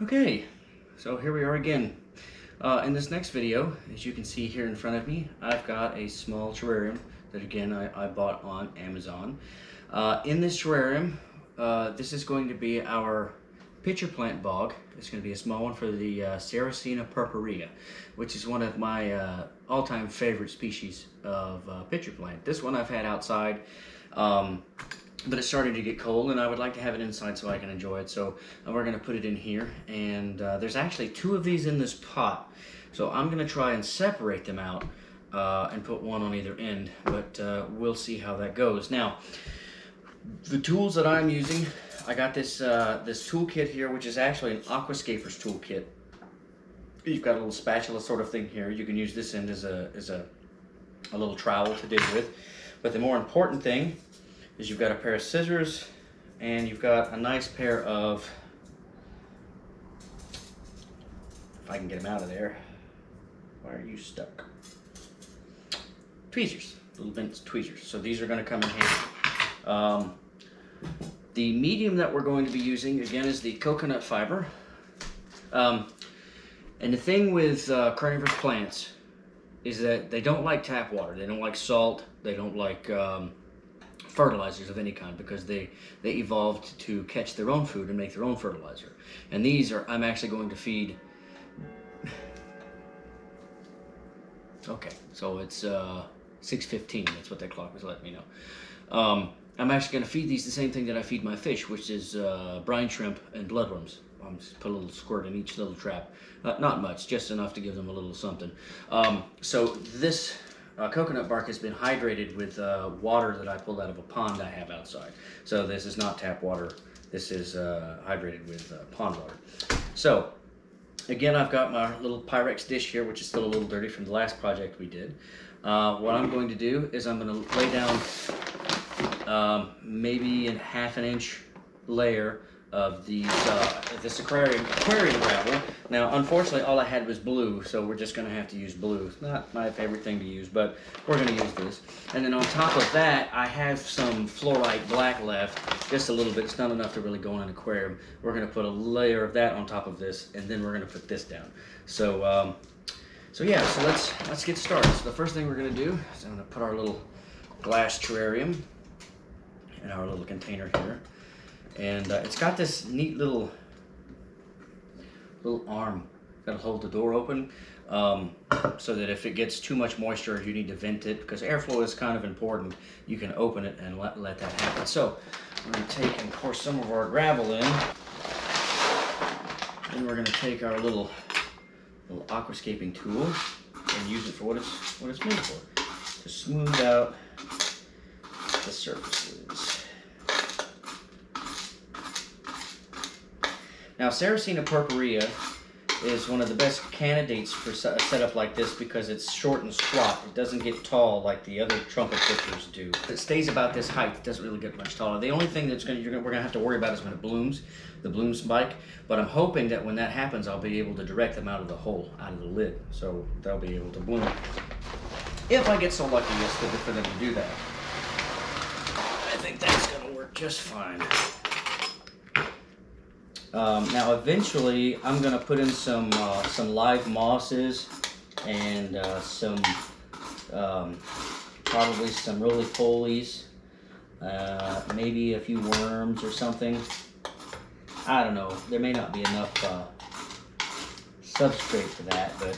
Okay, so here we are again. In this next video, as you can see here in front of me, I've got a small terrarium that again I bought on Amazon. In this terrarium, this is going to be our pitcher plant bog. It's going to be a small one for the Sarracenia purpurea, which is one of my all-time favorite species of pitcher plant. This one I've had outside. But it's starting to get cold and I would like to have it inside so I can enjoy it. So we're going to put it in here, and there's actually two of these in this pot. So I'm going to try and separate them out and put one on either end, but we'll see how that goes. Now, the tools that I'm using, I got this this toolkit here, which is actually an aquascaper's toolkit. You've got a little spatula sort of thing here. You can use this end as a little trowel to dig with. But the more important thing is you've got a pair of scissors and you've got a nice pair of, if I can get them out of there, why are you stuck? Tweezers, little bent tweezers. So these are going to come in handy. The medium that we're going to be using again is the coconut fiber. And the thing with carnivorous plants is that they don't like tap water, they don't like salt, they don't like fertilizers of any kind, because they evolved to catch their own food and make their own fertilizer. And these are, I'm actually going to feed, okay, so it's 6:15, that's what that clock was letting me know. I'm actually going to feed these the same thing that I feed my fish, which is brine shrimp and bloodworms. I'm just put a little squirt in each little trap. Not much, just enough to give them a little something. So this coconut bark has been hydrated with water that I pulled out of a pond I have outside. So this is not tap water. This is hydrated with pond water. So again, I've got my little Pyrex dish here, which is still a little dirty from the last project we did. What I'm going to do is I'm going to lay down maybe a ½ an inch layer of these this aquarium gravel. Now, unfortunately, all I had was blue, so we're just going to have to use blue. It's not my favorite thing to use, but we're going to use this. And then on top of that, I have some fluorite black left, just a little bit. It's not enough to really go in an aquarium. We're going to put a layer of that on top of this, and then we're going to put this down. So, so let's get started. So the first thing we're going to do is I'm going to put our little glass terrarium in our little container here. And it's got this neat little arm that'll hold the door open, so that if it gets too much moisture, you need to vent it, because airflow is kind of important. You can open it and let that happen. So we're going to take and pour some of our gravel in. Then we're going to take our little aquascaping tool and use it for what it's made for, to smooth out the surfaces. Now, Sarracenia purpurea is one of the best candidates for a setup like this because it's short and squat. It doesn't get tall like the other trumpet pitchers do. It stays about this height. It doesn't really get much taller. The only thing we're going to have to worry about is when it blooms, the bloom spike. But I'm hoping that when that happens, I'll be able to direct them out of the hole, out of the lid, so they'll be able to bloom. If I get so lucky as for them to do that. I think that's going to work just fine. Now eventually I'm going to put in some live mosses and probably some roly-polies, maybe a few worms or something. I don't know, there may not be enough substrate for that, but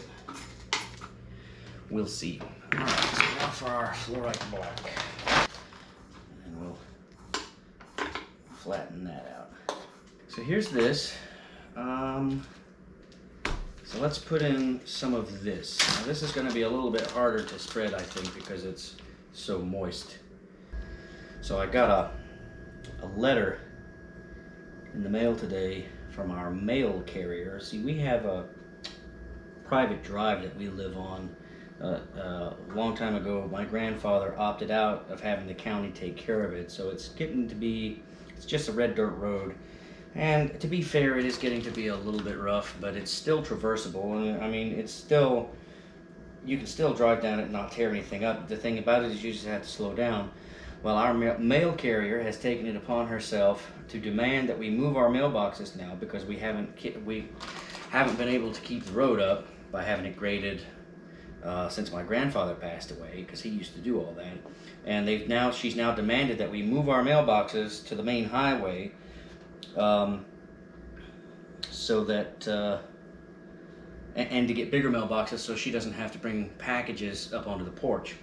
we'll see. Alright, so now for our fluorite black, and we'll flatten that out. So here's this. So let's put in some of this. Now this is going to be a little bit harder to spread, I think, because it's so moist. So I got a letter in the mail today from our mail carrier. See, we have a private drive that we live on. A long time ago, my grandfather opted out of having the county take care of it, so it's getting to be, it's just a red dirt road. And to be fair, it is getting to be a little bit rough, but it's still traversable. And I mean, it's still, you can still drive down it and not tear anything up. The thing about it is you just have to slow down. Well, our mail carrier has taken it upon herself to demand that we move our mailboxes now because we haven't been able to keep the road up by having it graded since my grandfather passed away, because he used to do all that. And she's now demanded that we move our mailboxes to the main highway, so that and to get bigger mailboxes so she doesn't have to bring packages up onto the porch.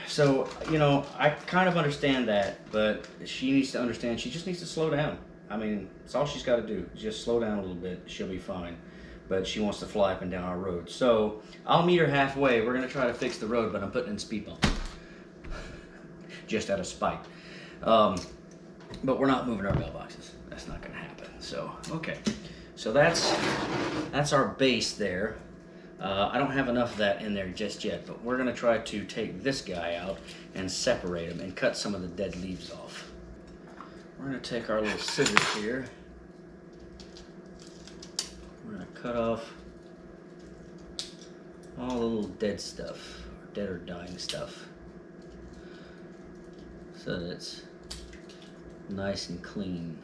So, you know, I kind of understand that, but she needs to understand she just needs to slow down. I mean, it's all she's got to do. Just slow down a little bit. She'll be fine. But she wants to fly up and down our road. So I'll meet her halfway. We're going to try to fix the road, but I'm putting in speed bumps. Just out of spite. But we're not moving our mailboxes. That's not going to happen. So, okay. So that's our base there. I don't have enough of that in there just yet, but we're going to try to take this guy out and separate him and cut some of the dead leaves off. We're going to take our little scissors here. We're going to cut off all the little dead stuff, or dead or dying stuff, so that it's nice and clean.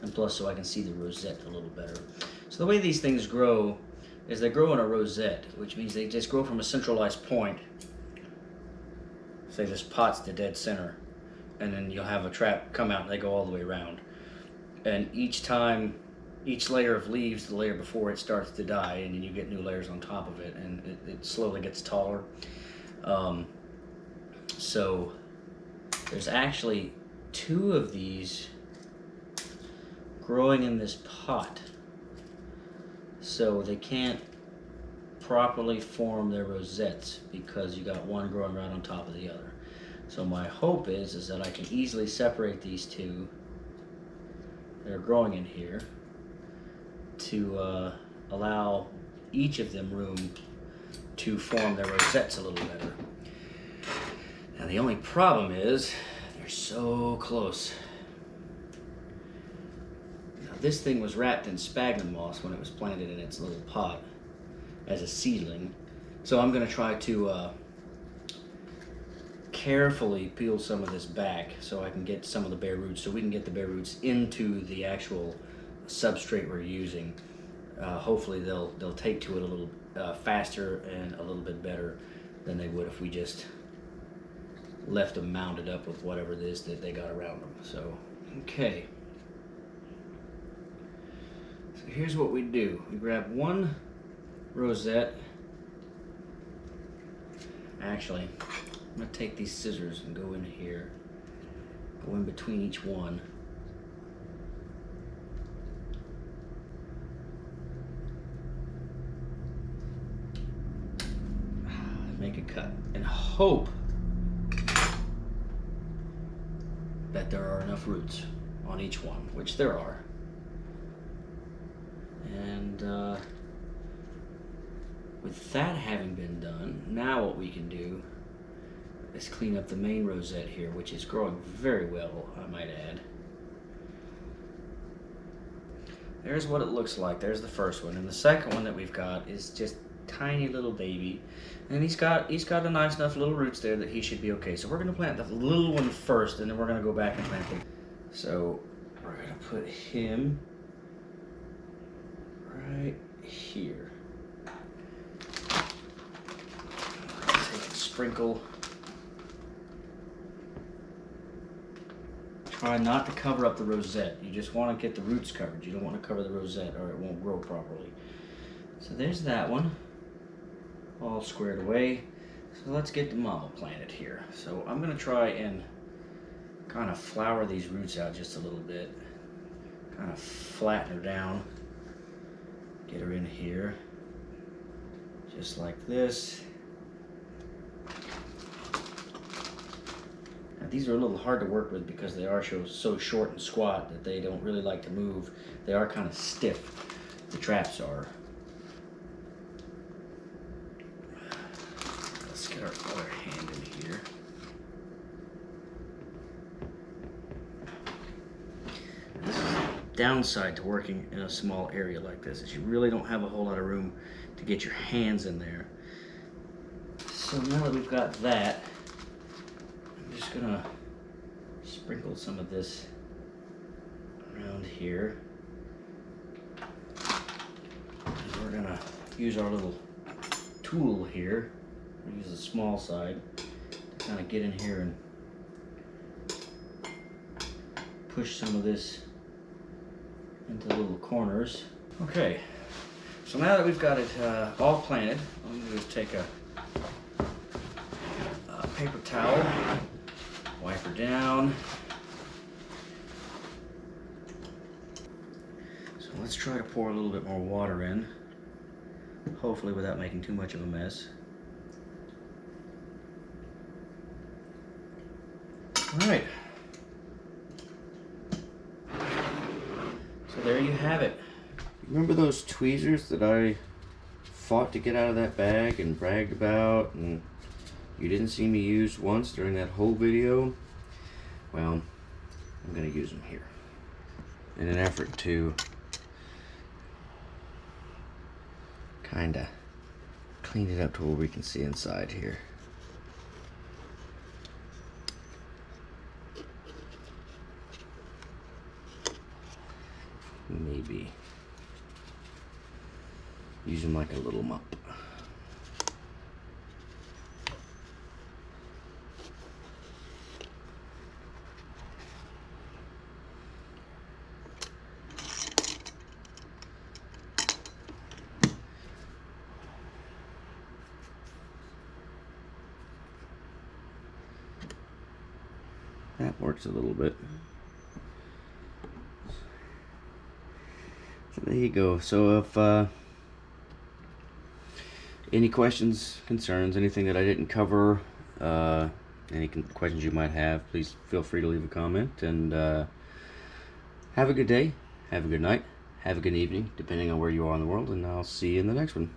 And plus so I can see the rosette a little better. So the way these things grow is they grow in a rosette, which means they just grow from a centralized point. Say this pot's the dead center, and then you'll have a trap come out and they go all the way around. And each time, each layer of leaves, the layer before it starts to die, and then you get new layers on top of it, and it slowly gets taller. So there's actually 2 of these growing in this pot. So they can't properly form their rosettes because you got one growing right on top of the other. So my hope is that I can easily separate these 2 that are growing in here to allow each of them room to form their rosettes a little better. Now the only problem is they're so close. This thing was wrapped in sphagnum moss when it was planted in its little pot as a seedling. So I'm going to try to carefully peel some of this back so I can get some of the bare roots, so we can get the bare roots into the actual substrate we're using. Hopefully they'll take to it a little faster and a little bit better than they would if we just left them mounded up with whatever it is that they got around them. So, okay. Here's what we do. We grab one rosette. Actually, I'm going to take these scissors and go in here. Go in between each one. Make a cut. And hope that there are enough roots on each one, which there are. And with that having been done, now what we can do is clean up the main rosette here, which is growing very well, I might add. There's what it looks like. There's the first one, and the second one that we've got is just tiny little baby, and he's got a nice enough little roots there that he should be okay. So we're going to plant the little one first, and then we're going to go back and plant them. So we're going to put him right here. Take and sprinkle. Try not to cover up the rosette. You just want to get the roots covered. You don't want to cover the rosette or it won't grow properly. So there's that one, all squared away. So let's get the mama planted here. So I'm going to try and kind of flower these roots out just a little bit. Kind of flatten her down. Get her in here, just like this. Now, these are a little hard to work with because they are so short and squat that they don't really like to move. They are kind of stiff, the traps are. Let's get our other hand in here. Downside to working in a small area like this is you really don't have a whole lot of room to get your hands in there. So So now that we've got that, I'm just gonna sprinkle some of this around here. And we're gonna use our little tool here. We'll use the small side to kind of get in here and push some of this into the little corners. Okay, so now that we've got it all planted, I'm going to just take a paper towel, wipe her down. So let's try to pour a little bit more water in, hopefully without making too much of a mess. All right. So there you have it. Remember those tweezers that I fought to get out of that bag and bragged about and you didn't see me use once during that whole video? Well, I'm gonna use them here in an effort to kinda clean it up to where we can see inside here. Maybe use them like a little mop. That works a little bit. So there you go. So if any questions, concerns, anything that I didn't cover, any questions you might have, please feel free to leave a comment. And have a good day, have a good night, have a good evening, depending on where you are in the world, and I'll see you in the next one.